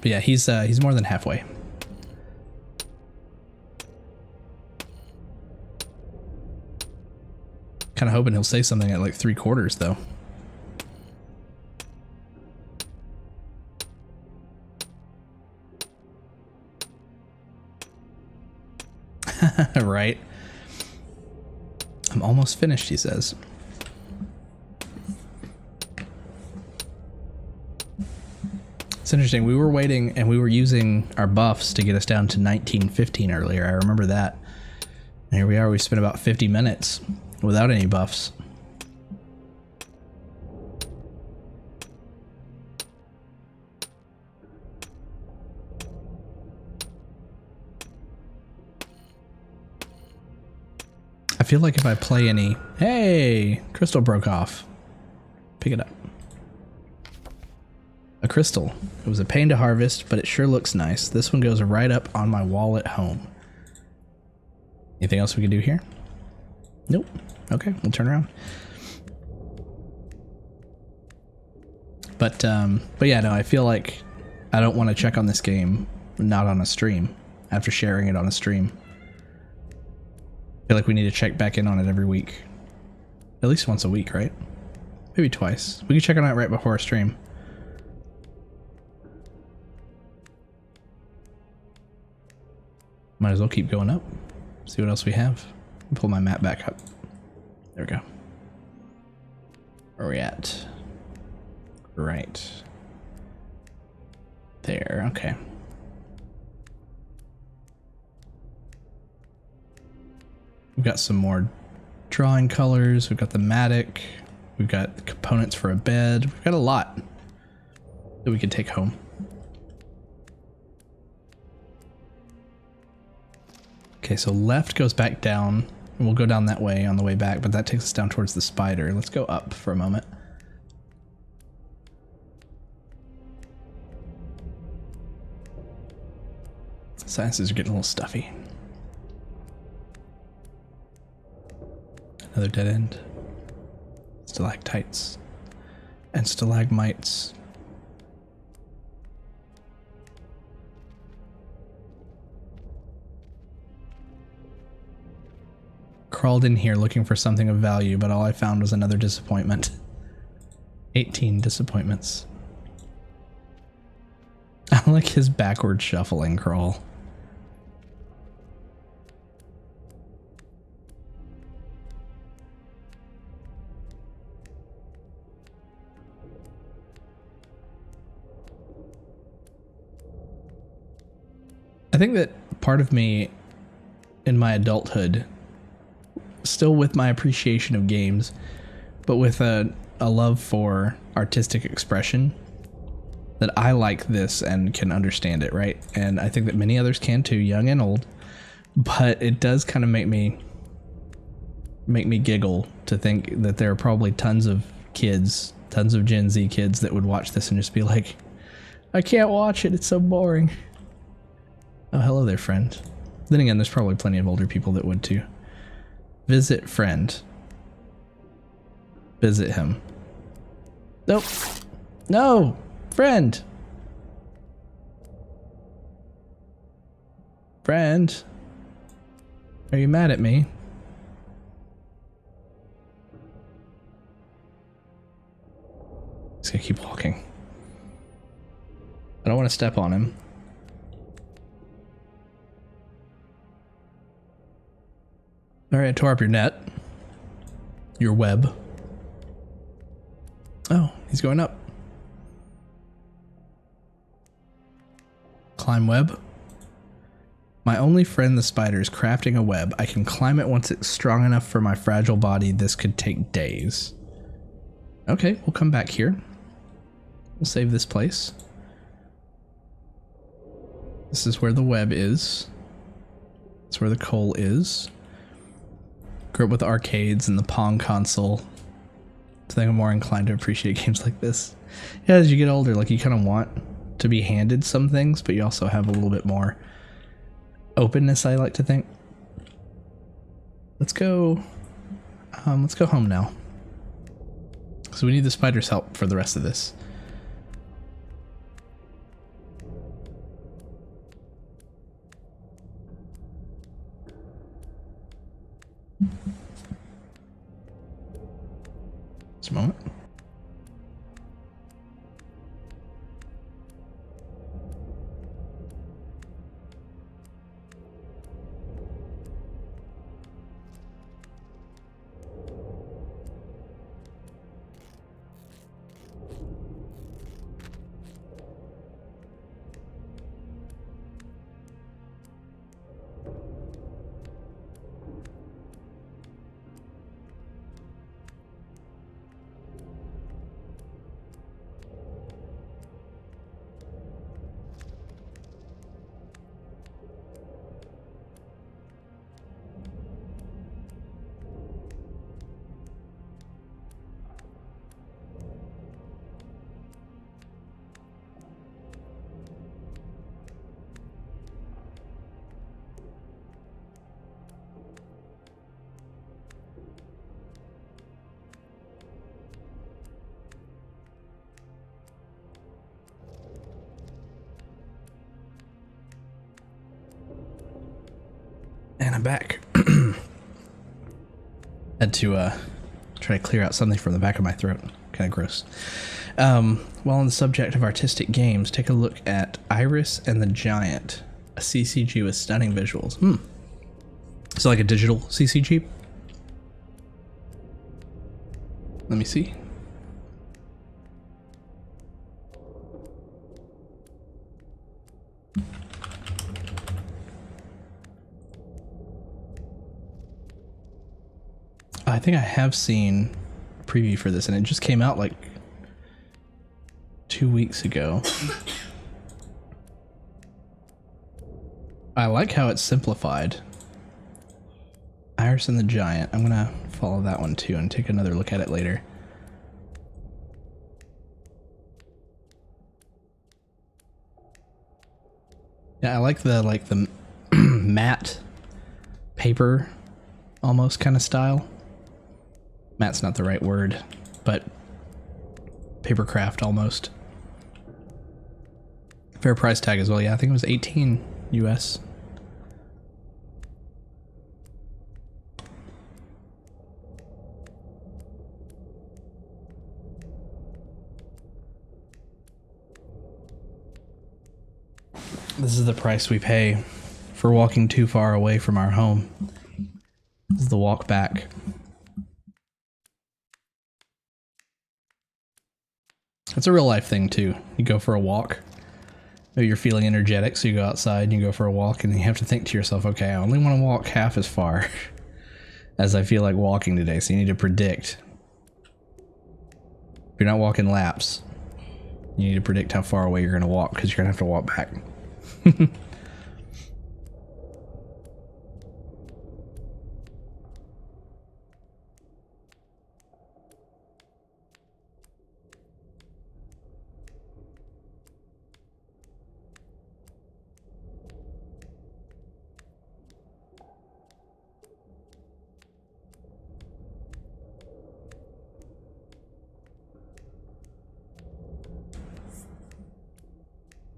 But yeah, he's more than halfway. Kind of hoping he'll say something at like 3/4 though. Right. I'm almost finished, he says. It's interesting. We were waiting and we were using our buffs to get us down to 1915 earlier. I remember that. And here we are. We spent about 50 minutes without any buffs. I feel like if I play any... Hey! Crystal broke off. Pick it up. A crystal. It was a pain to harvest, but it sure looks nice. This one goes right up on my wall at home. Anything else we can do here? Nope. Okay, we'll turn around. But yeah, no, I feel like I don't want to check on this game not on a stream after sharing it on a stream. I feel like we need to check back in on it every week. At least once a week, right? Maybe twice. We can check on it right before a stream. Might as well keep going up. See what else we have. Pull my map back up. There we go. Where are we at? Right. There, okay. We've got some more drawing colors. We've got the matic. We've got components for a bed. We've got a lot that we can take home. Okay, so left goes back down, and we'll go down that way on the way back, but that takes us down towards the spider. Let's go up for a moment. Sinuses are getting a little stuffy. Another dead end. Stalactites and stalagmites. Crawled in here looking for something of value, but all I found was another disappointment. 18 disappointments. I like his backward shuffling crawl. I think that part of me in my adulthood, still with my appreciation of games, but with a love for artistic expression, that I like this and can understand it, right? And I think that many others can too, young and old, but it does kind of make me giggle to think that there are probably tons of kids, tons of Gen Z kids that would watch this and just be like, I can't watch it, it's so boring. Oh, hello there, friend. Then again, there's probably plenty of older people that would too. Visit friend. Visit him. Nope. No! Friend! Friend? Are you mad at me? Just gonna keep walking. I don't want to step on him. Alright, I tore up your net. Your web. Oh, he's going up. Climb web. My only friend the spider is crafting a web. I can climb it once it's strong enough for my fragile body. This could take days. Okay, we'll come back here. We'll save this place. This is where the web is. That's where the coal is. Grew up with arcades and the Pong console. I think I'm more inclined to appreciate games like this. Yeah, as you get older, like you kind of want to be handed some things, but you also have a little bit more openness, I like to think. Let's go home now. So we need the spider's help for the rest of this. I'm back. Had to try to clear out something from the back of my throat. Kind of gross. While on the subject of artistic games, take a look at Iris and the Giant, a CCG with stunning visuals. So like a digital CCG? Let me see. I think I have seen a preview for this, and it just came out like 2 weeks ago. I like how it's simplified. Iris and the Giant. I'm gonna follow that one too and take another look at it later. Yeah, I like the matte paper almost kind of style. Matte's not the right word, but papercraft almost. Fair price tag as well. Yeah, I think it was 18 US. This is the price we pay for walking too far away from our home. This is the walk back. It's a real life thing too. You go for a walk. Maybe you're feeling energetic, so you go outside and you go for a walk, and you have to think to yourself, okay, I only want to walk half as far as I feel like walking today, so you need to predict. If you're not walking laps, you need to predict how far away you're going to walk, because you're going to have to walk back.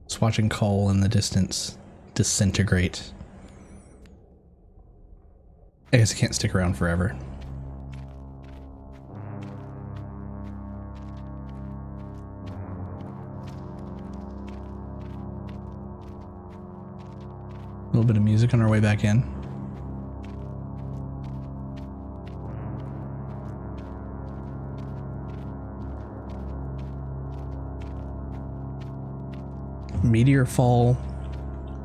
Just watching coal in the distance disintegrate. I guess it can't stick around forever. A little bit of music on our way back in. Meteor Fall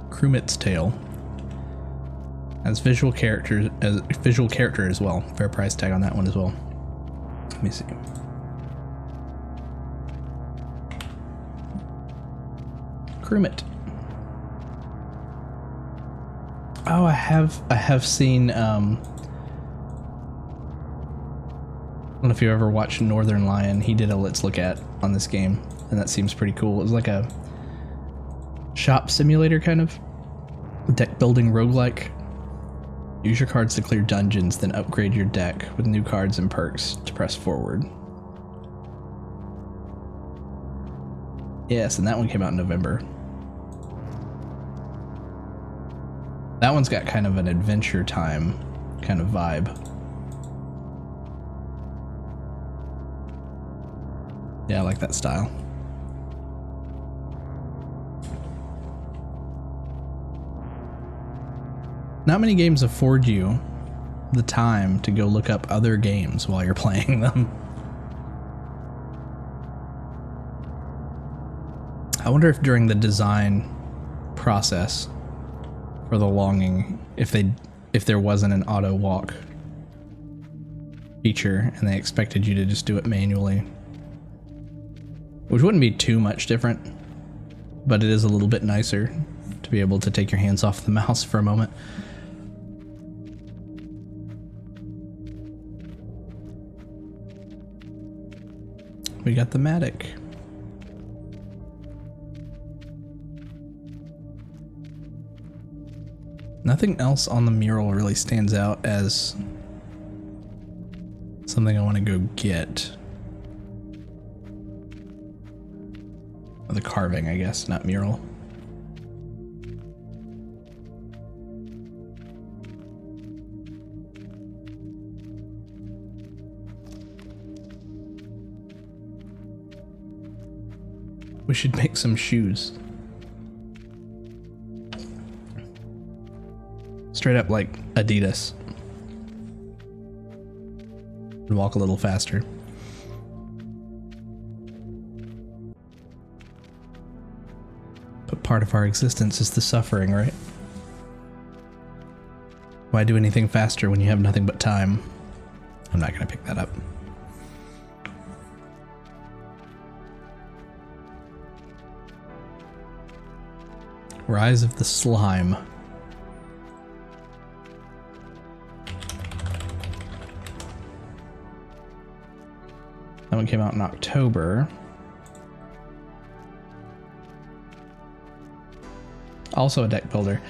Crumit's Tale as visual character as well. Fair price tag on that one as well. Let me see. Crumit. Oh, I have seen I don't know if you ever watched Northern Lion. He did a let's look at on this game, and that seems pretty cool. It was like a shop simulator kind of deck building roguelike. Use your cards to clear dungeons, then upgrade your deck with new cards and perks to press forward. Yes, and that one came out in November. That one's got kind of an Adventure Time kind of vibe. Yeah, I like that style. Not many games afford you the time to go look up other games while you're playing them. I wonder if during the design process for the longing, if there wasn't an auto walk feature and they expected you to just do it manually. Which wouldn't be too much different, but it is a little bit nicer to be able to take your hands off the mouse for a moment. We got the Matic. Nothing else on the mural really stands out as something I want to go get. Or the carving, I guess, not mural. We should make some shoes. Straight up like Adidas. And walk a little faster. But part of our existence is the suffering, right? Why do anything faster when you have nothing but time? I'm not gonna pick that up. Rise of the Slime. That one came out in October. Also a deck builder.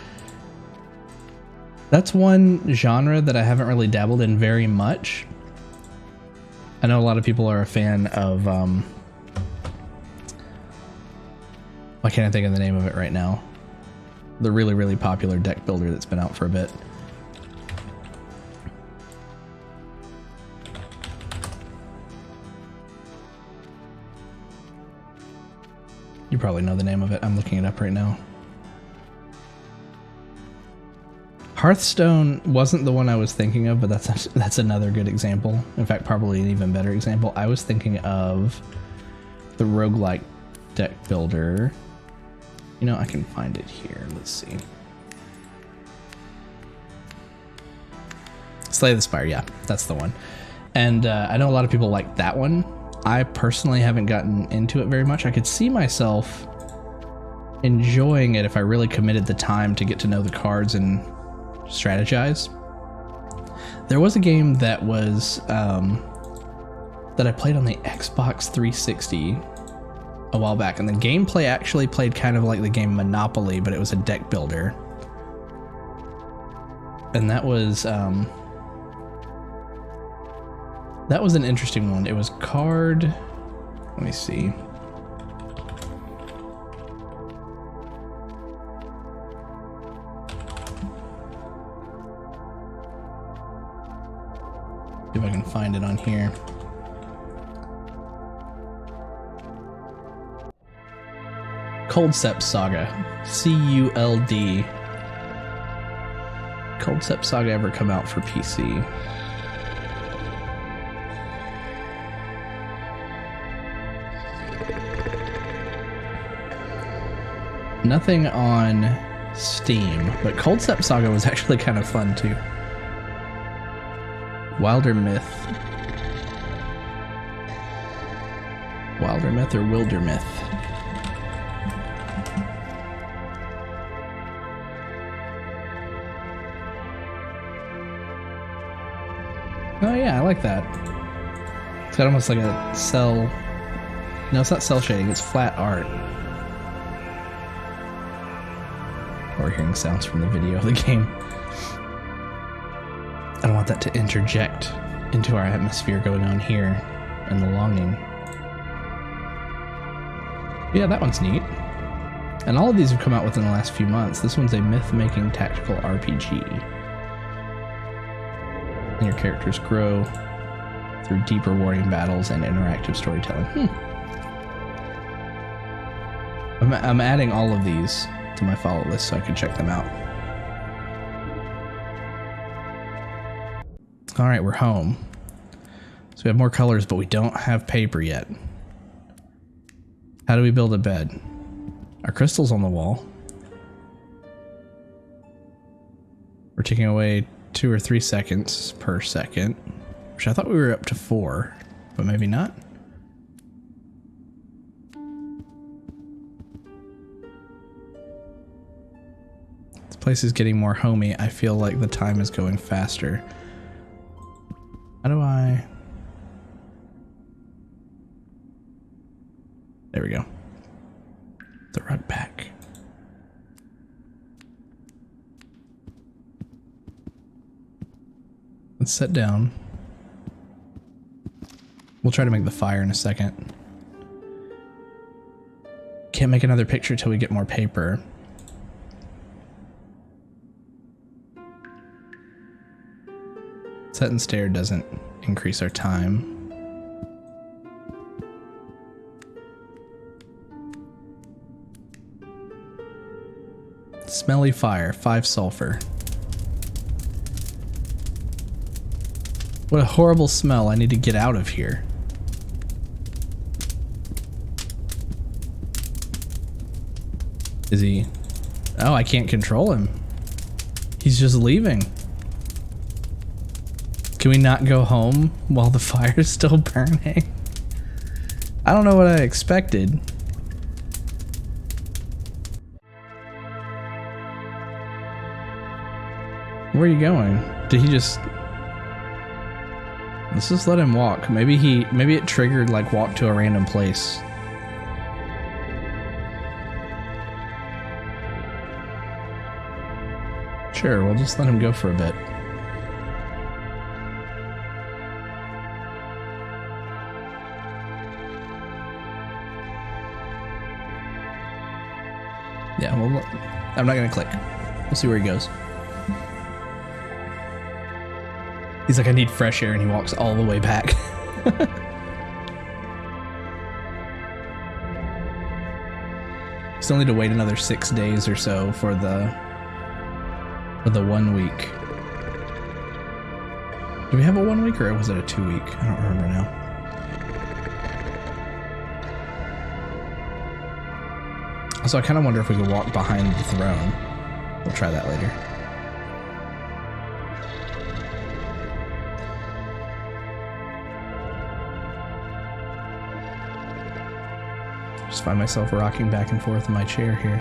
That's one genre that I haven't really dabbled in very much. I know a lot of people are a fan of, why can't I think of the name of it right now? The really, really popular deck builder that's been out for a bit. You probably know the name of it. I'm looking it up right now. Hearthstone wasn't the one I was thinking of, but that's another good example. In fact, probably an even better example. I was thinking of the roguelike deck builder. You know, I can find it here. Let's see. Slay the Spire, yeah, that's the one. And I know a lot of people like that one. I personally haven't gotten into it very much. I could see myself enjoying it if I really committed the time to get to know the cards and strategize. There was a game that was that I played on the Xbox 360 a while back, and the gameplay actually played kind of like the game Monopoly, but it was a deck builder. And that was an interesting one. It was card, let me see. See if I can find it on here. Coldcept Saga. C-U-L-D. Coldcept Saga ever come out for PC? Nothing on Steam, but Coldcept Saga was actually kind of fun too. Wilder Myth. Wilder Myth or Wilder Myth? Oh yeah, I like that. It's got almost like a cell. No, it's not cell shading, it's flat art. Or hearing sounds from the video of the game. I don't want that to interject into our atmosphere going on here and the longing. Yeah, that one's neat. And all of these have come out within the last few months. This one's a myth-making tactical RPG. And your characters grow through deep, rewarding battles and interactive storytelling. I'm adding all of these to my follow list so I can check them out. All right, we're home. So we have more colors, but we don't have paper yet. How do we build a bed? Our crystal's on the wall. We're taking away 2 or 3 seconds per second, which I thought we were up to 4, but maybe not. This place is getting more homey. I feel like the time is going faster. How do I... There we go. The rug back. Let's sit down. We'll try to make the fire in a second. Can't make another picture till we get more paper. Set and stare doesn't increase our time. Smelly fire, 5 sulfur. What a horrible smell. I need to get out of here. Is he? Oh, I can't control him. He's just leaving. Can we not go home while the fire is still burning? I don't know what I expected. Where are you going? Did he just... Let's just let him walk. Maybe it triggered like walk to a random place. Sure, we'll just let him go for a bit. Yeah, well, I'm not gonna click. We'll see where he goes. He's like, I need fresh air, and he walks all the way back. Still need to wait another 6 days or so for the 1 week. Do we have a 1 week or was it a 2 week? I don't remember now. Also, I kind of wonder if we could walk behind the throne. We'll try that later. Just find myself rocking back and forth in my chair here.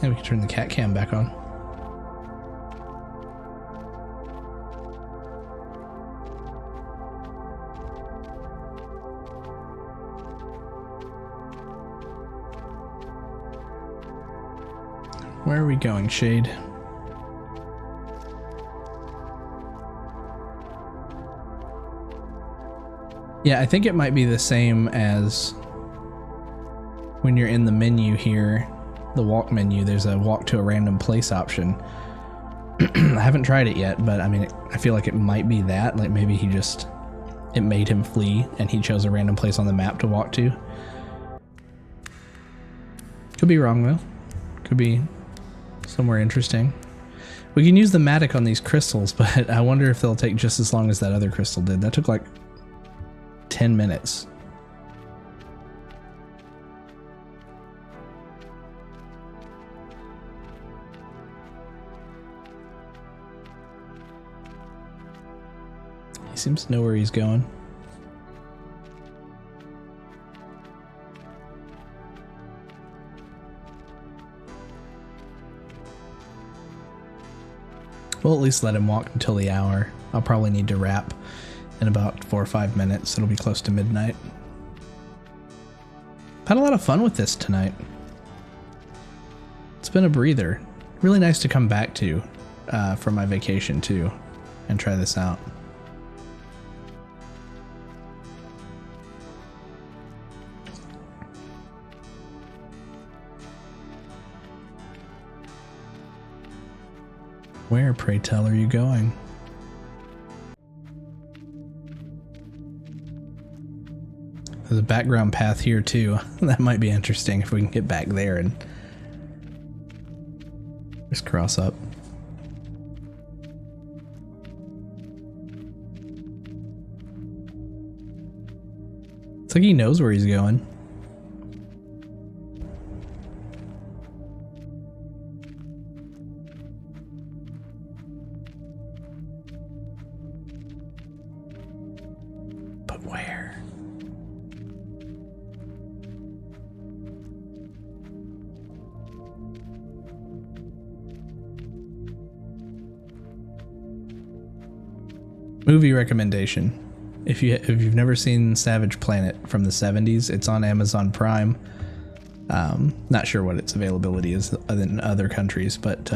And we can turn the cat cam back on. Where are we going, Shade? Yeah, I think it might be the same as when you're in the menu here, the walk menu, there's a walk to a random place option. I haven't tried it yet, but I mean, I feel like it might be that. Like maybe it made him flee and he chose a random place on the map to walk to. Could be wrong though. Could be somewhere interesting. We can use the Matic on these crystals, but I wonder if they'll take just as long as that other crystal did. That took like 10 minutes. He seems to know where he's going. We'll at least let him walk until the hour. I'll probably need to wrap in about 4 or 5 minutes. It'll be close to midnight. Had a lot of fun with this tonight. It's been a breather. Really nice to come back to from my vacation too and try this out. Where, pray tell, are you going? There's a background path here too. That might be interesting if we can get back there and just cross up. It's like he knows where he's going. But where? Movie recommendation. If you've never seen Savage Planet from the 70s, it's on Amazon Prime. Not sure what its availability is in other countries, but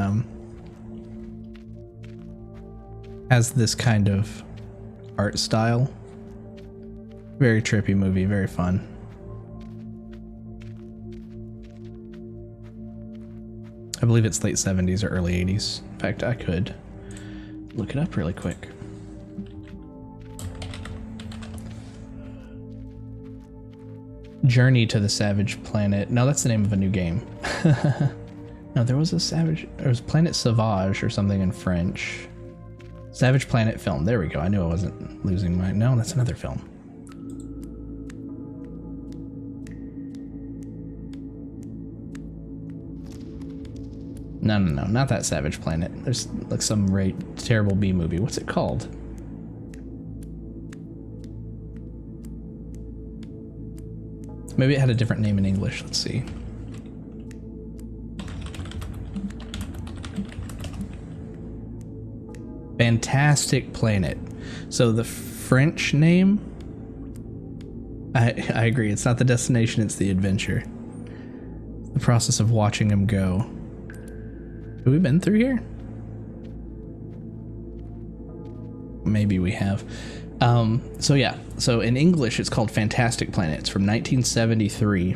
has this kind of art style. Very trippy movie, very fun. I believe it's late 70s or early 80s. In fact, I could look it up really quick. Journey to the Savage Planet. No, that's the name of a new game. No, there was Planet Sauvage or something in French. Savage Planet film. There we go. I knew I wasn't losing my... No, that's another film. No, not that Savage Planet. There's like some terrible B movie. What's it called? Maybe it had a different name in English. Let's see. Fantastic Planet. So the French name, I agree. It's not the destination, it's the adventure. The process of watching him go. Have we been through here? Maybe we have. So yeah, so in English it's called Fantastic Planet. It's from 1973.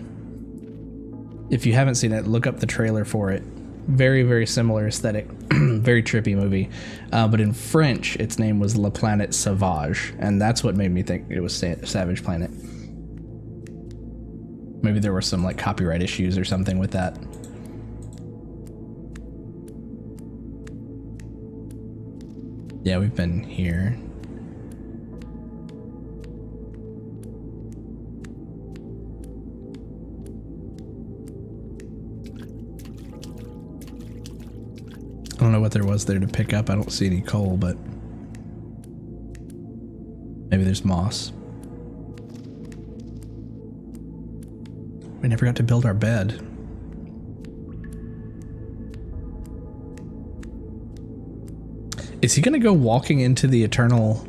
If you haven't seen it, look up the trailer for it. Very, very similar aesthetic. Very trippy movie. But in French, its name was La Planète Sauvage, and that's what made me think it was Savage Planet. Maybe there were some like copyright issues or something with that. Yeah, we've been here. I don't know what there was there to pick up. I don't see any coal, but maybe there's moss. We never got to build our bed. Is he gonna go walking into the eternal?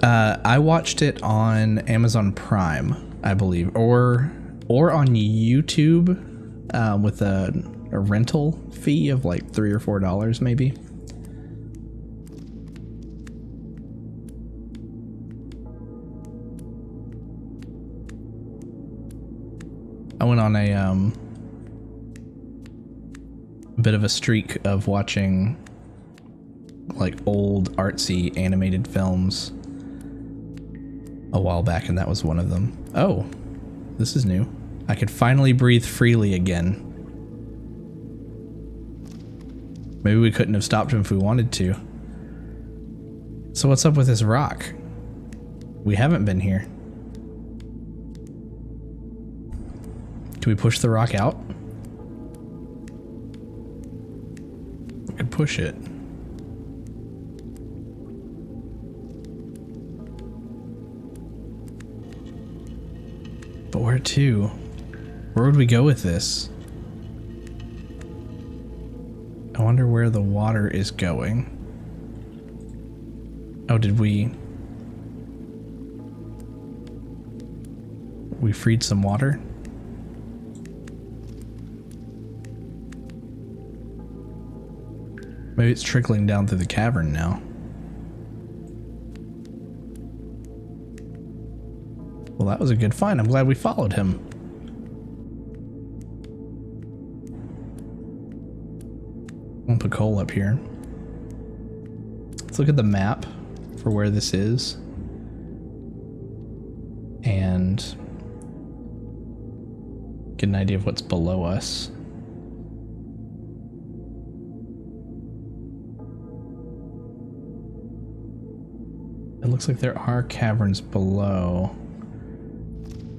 I watched it on Amazon Prime, I believe, or on YouTube with a rental fee of like $3 or $4 maybe. I went on a bit of a streak of watching like old artsy animated films a while back, and that was one of them. Oh, this is new. I could finally breathe freely again. Maybe we couldn't have stopped him if we wanted to. So what's up with this rock? We haven't been here. Can we push the rock out? We could push it. But where to? Where would we go with this? I wonder where the water is going. Oh, did we freed some water? Maybe it's trickling down through the cavern now. Well, that was a good find. I'm glad we followed him. I'll put coal up here. Let's look at the map for where this is. And get an idea of what's below us. It looks like there are caverns below.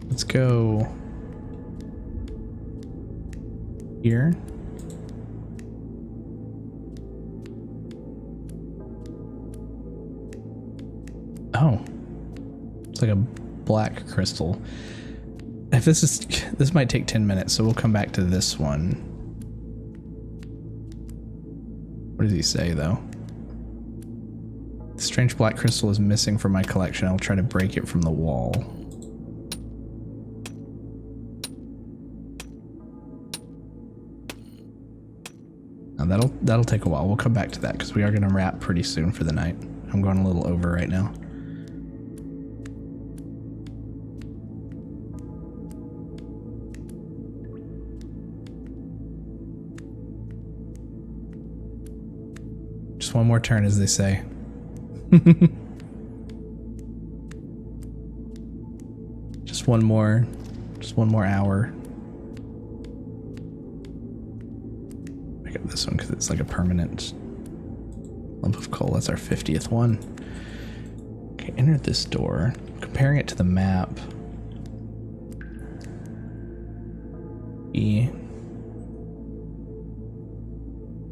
Let's go here. Oh, it's like a black crystal. If this might take 10 minutes, so we'll come back to this one. What does he say though? The strange black crystal is missing from my collection. I'll try to break it from the wall. Now that'll take a while. We'll come back to that because we are going to wrap pretty soon for the night. I'm going a little over right now. Just one more turn, as they say. Just one more hour. Pick up this one because it's like a permanent lump of coal. That's our 50th one. Okay, enter this door. Comparing it to the map.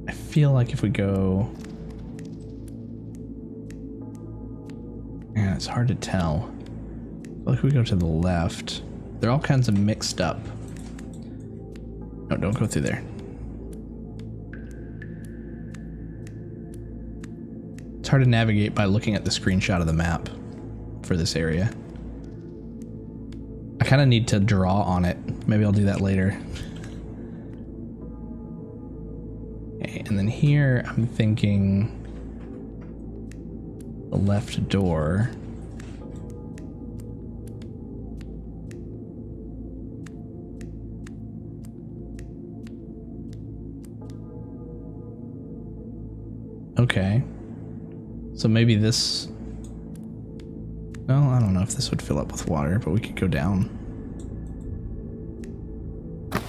I feel like if we go... Yeah, it's hard to tell. Like if we go to the left, they're all kinds of mixed up. No, don't go through there. It's hard to navigate by looking at the screenshot of the map for this area. I kind of need to draw on it. Maybe I'll do that later. Okay, and then here I'm thinking the left door. Okay. So maybe this... Well, I don't know if this would fill up with water, but we could go down. I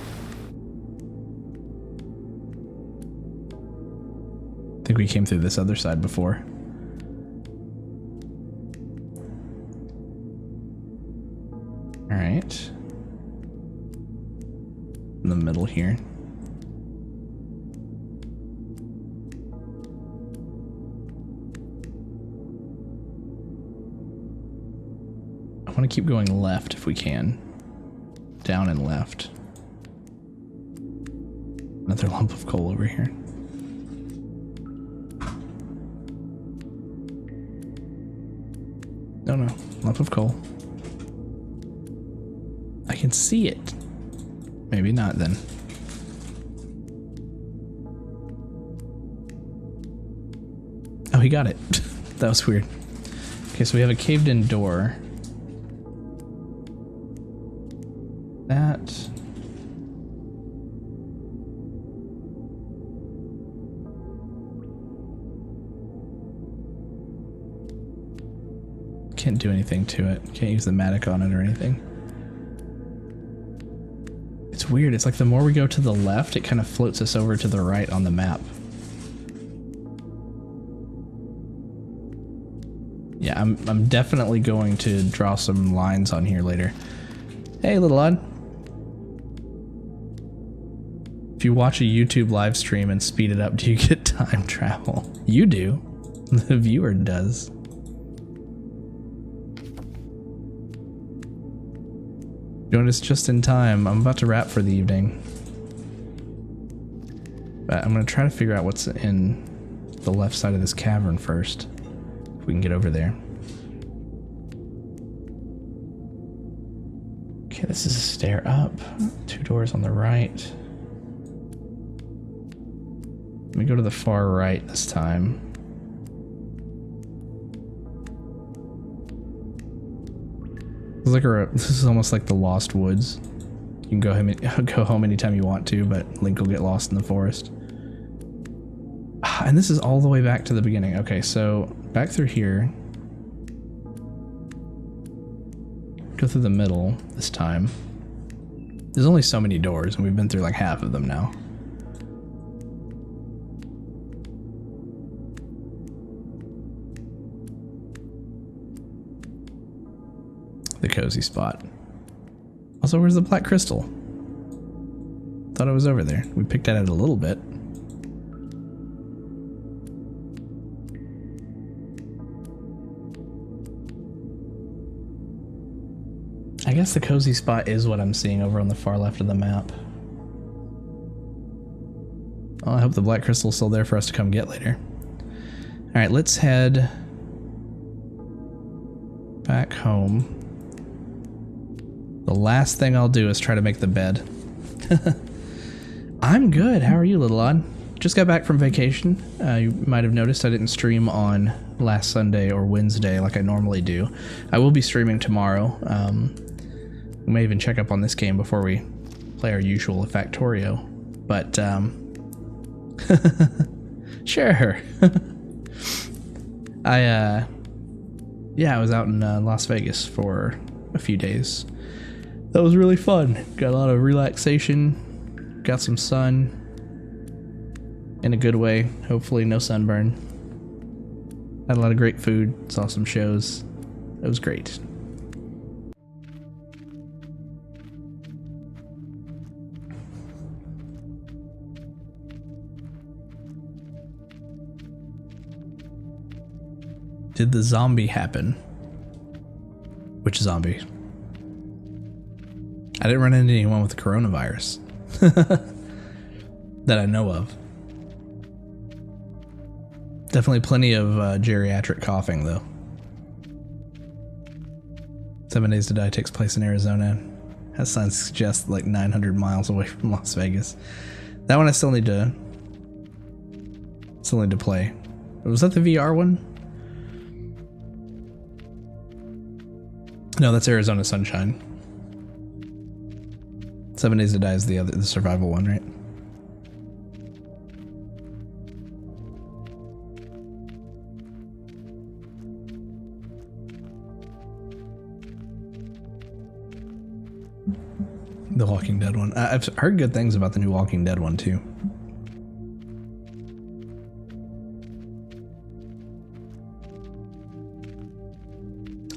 think we came through this other side before. All right. In the middle here. I want to keep going left if we can. Down and left. Another lump of coal over here. No, lump of coal. I can see it. Maybe not then. Oh, he got it. That was weird. Okay, so we have a caved in door. That... Can't do anything to it. Can't use the matic on it or anything. It's weird. It's like the more we go to the left, it kind of floats us over to the right on the map. Yeah, I'm definitely going to draw some lines on here later. Hey, little odd. If you watch a YouTube live stream and speed it up, do you get time travel? You do. The viewer does. Joined us just in time. I'm about to wrap for the evening. But I'm going to try to figure out what's in the left side of this cavern first. If we can get over there. Okay, this is a stair up. 2 doors on the right. Let me go to the far right this time. This is almost like the Lost Woods. You can go home anytime you want to, but Link will get lost in the forest. And this is all the way back to the beginning. Okay, so back through here. Go through the middle this time. There's only so many doors, and we've been through like half of them now. The cozy spot. Also, where's the black crystal? Thought it was over there. We picked at it a little bit. I guess the cozy spot is what I'm seeing over on the far left of the map. Well, I hope the black crystal's still there for us to come get later. Alright, let's head back home. The last thing I'll do is try to make the bed. I'm good. How are you, little odd? Just got back from vacation. You might have noticed I didn't stream on last Sunday or Wednesday like I normally do. I will be streaming tomorrow. We may even check up on this game before we play our usual Factorio. But, sure. Yeah, I was out in Las Vegas for a few days. That was really fun. Got a lot of relaxation, got some sun in a good way. Hopefully no sunburn. Had a lot of great food, saw some shows. It was great. Did the zombie happen? Which zombie? I didn't run into anyone with the coronavirus that I know of. Definitely plenty of geriatric coughing, though. 7 Days to Die takes place in Arizona. Has signs suggest like 900 miles away from Las Vegas. That one I still need to play. Was that the VR one? No, that's Arizona Sunshine. 7 Days to Die is the survival one, right? The Walking Dead one. I've heard good things about the new Walking Dead one too.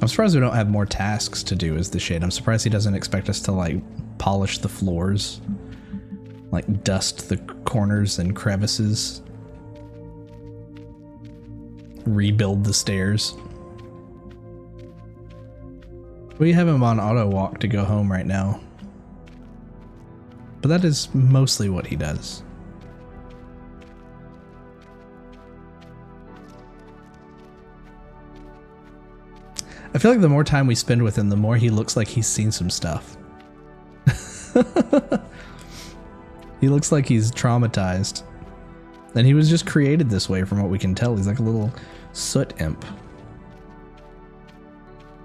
I'm surprised we don't have more tasks to do as the shade. I'm surprised he doesn't expect us to like polish the floors, like dust the corners and crevices, rebuild the stairs. We have him on auto walk to go home right now, but that is mostly what he does. I feel like the more time we spend with him, the more he looks like he's seen some stuff. He looks like he's traumatized. And he was just created this way from what we can tell. He's like a little soot imp.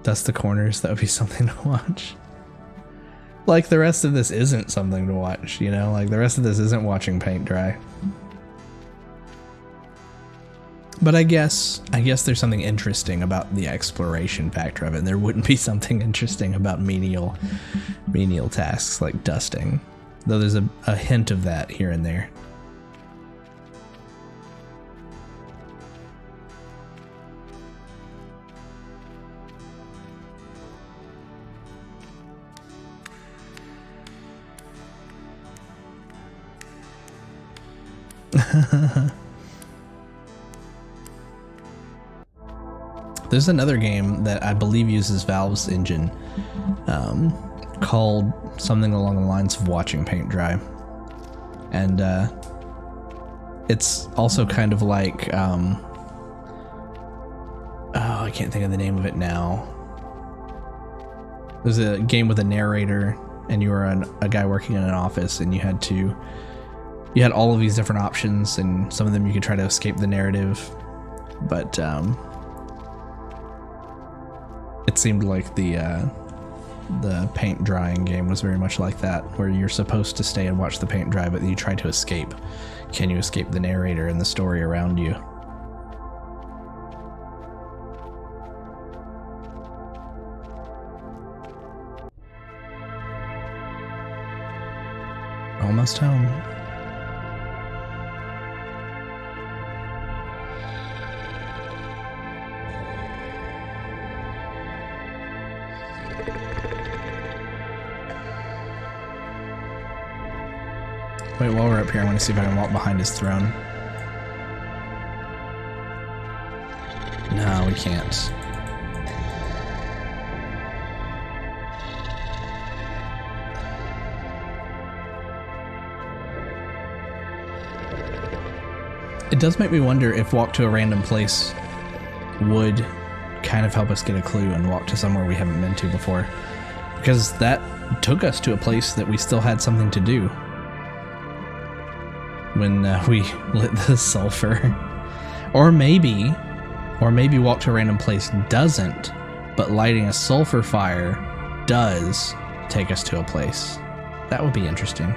Dust the corners, that would be something to watch. Like the rest of this isn't something to watch, you know? Like the rest of this isn't watching paint dry. But I guess there's something interesting about the exploration factor of it, and there wouldn't be something interesting about menial tasks like dusting. Though there's a hint of that here and there. There's another game that I believe uses Valve's engine, called something along the lines of Watching Paint Dry. And it's also kind of like, oh, I can't think of the name of it now. There's a game with a narrator, and you were a guy working in an office, and you had all of these different options, and some of them you could try to escape the narrative, but it seemed like the paint drying game was very much like that, where you're supposed to stay and watch the paint dry, but you try to escape. Can you escape the narrator and the story around you? Almost home. Wait, while we're up here, I want to see if I can walk behind his throne. No, we can't. It does make me wonder if walk to a random place would kind of help us get a clue and walk to somewhere we haven't been to before. Because that took us to a place that we still had something to do when we lit the sulfur. Or maybe walk to a random place doesn't, but lighting a sulfur fire does take us to a place. That would be interesting.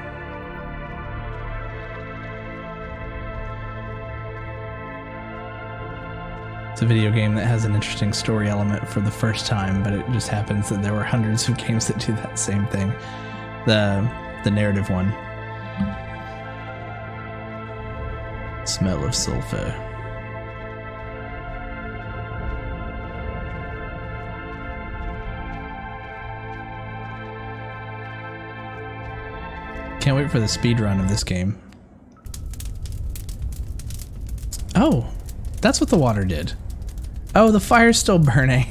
It's a video game that has an interesting story element for the first time, but it just happens that there were hundreds of games that do that same thing. The narrative one. Smell of sulfur. Can't wait for the speedrun of this game. Oh, that's what the water did. Oh, the fire's still burning.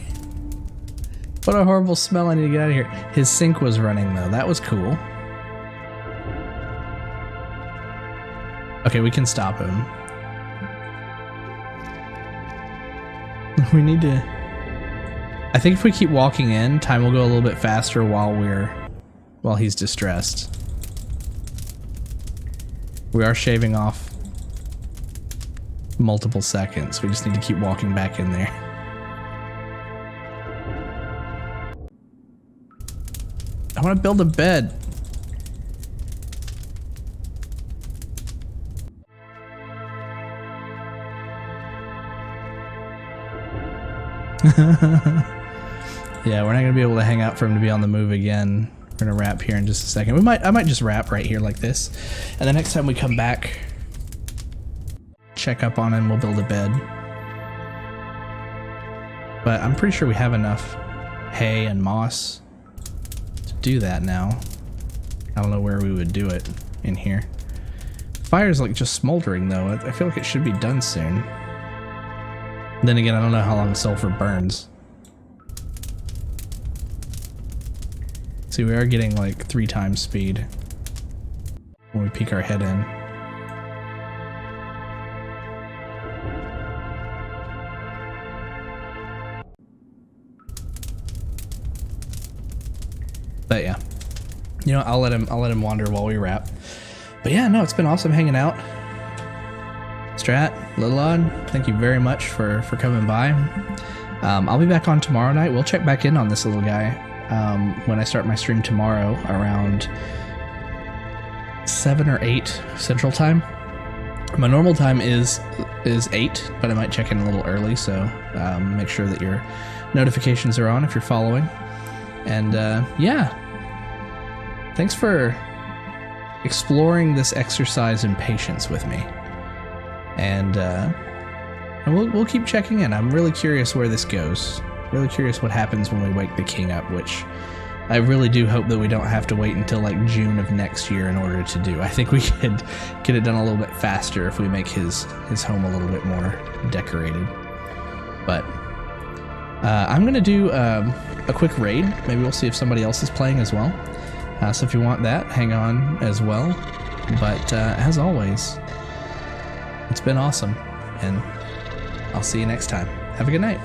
What a horrible smell, I need to get out of here. His sink was running though, that was cool. Okay, we can stop him. We need to... I think if we keep walking in, time will go a little bit faster while he's distressed. We are shaving off multiple seconds. We just need to keep walking back in there. I want to build a bed. Yeah, we're not gonna be able to hang out for him to be on the move again. We're gonna wrap here in just a second. I might just wrap right here like this, and the next time we come back, check up on him, we'll build a bed. But I'm pretty sure we have enough hay and moss to do that now. I don't know where we would do it in here. Fire's like just smoldering though. I feel like it should be done soon. Then again, I don't know how long sulfur burns. See, we are getting like 3 times speed when we peek our head in. But yeah, you know, I'll let him wander while we wrap. But yeah, no, it's been awesome hanging out. Strat, Little Odd, thank you very much for coming by. I'll be back on tomorrow night. We'll check back in on this little guy when I start my stream tomorrow around 7 or 8 Central Time. My normal time is 8, but I might check in a little early, so make sure that your notifications are on if you're following. And yeah, thanks for exploring this exercise in patience with me. And we'll keep checking in. I'm really curious where this goes. Really curious what happens when we wake the king up, which I really do hope that we don't have to wait until like June of next year in order to do. I think we could get it done a little bit faster if we make his home a little bit more decorated. But I'm gonna do a quick raid. Maybe we'll see if somebody else is playing as well. So if you want that, hang on as well. But as always, it's been awesome, and I'll see you next time. Have a good night.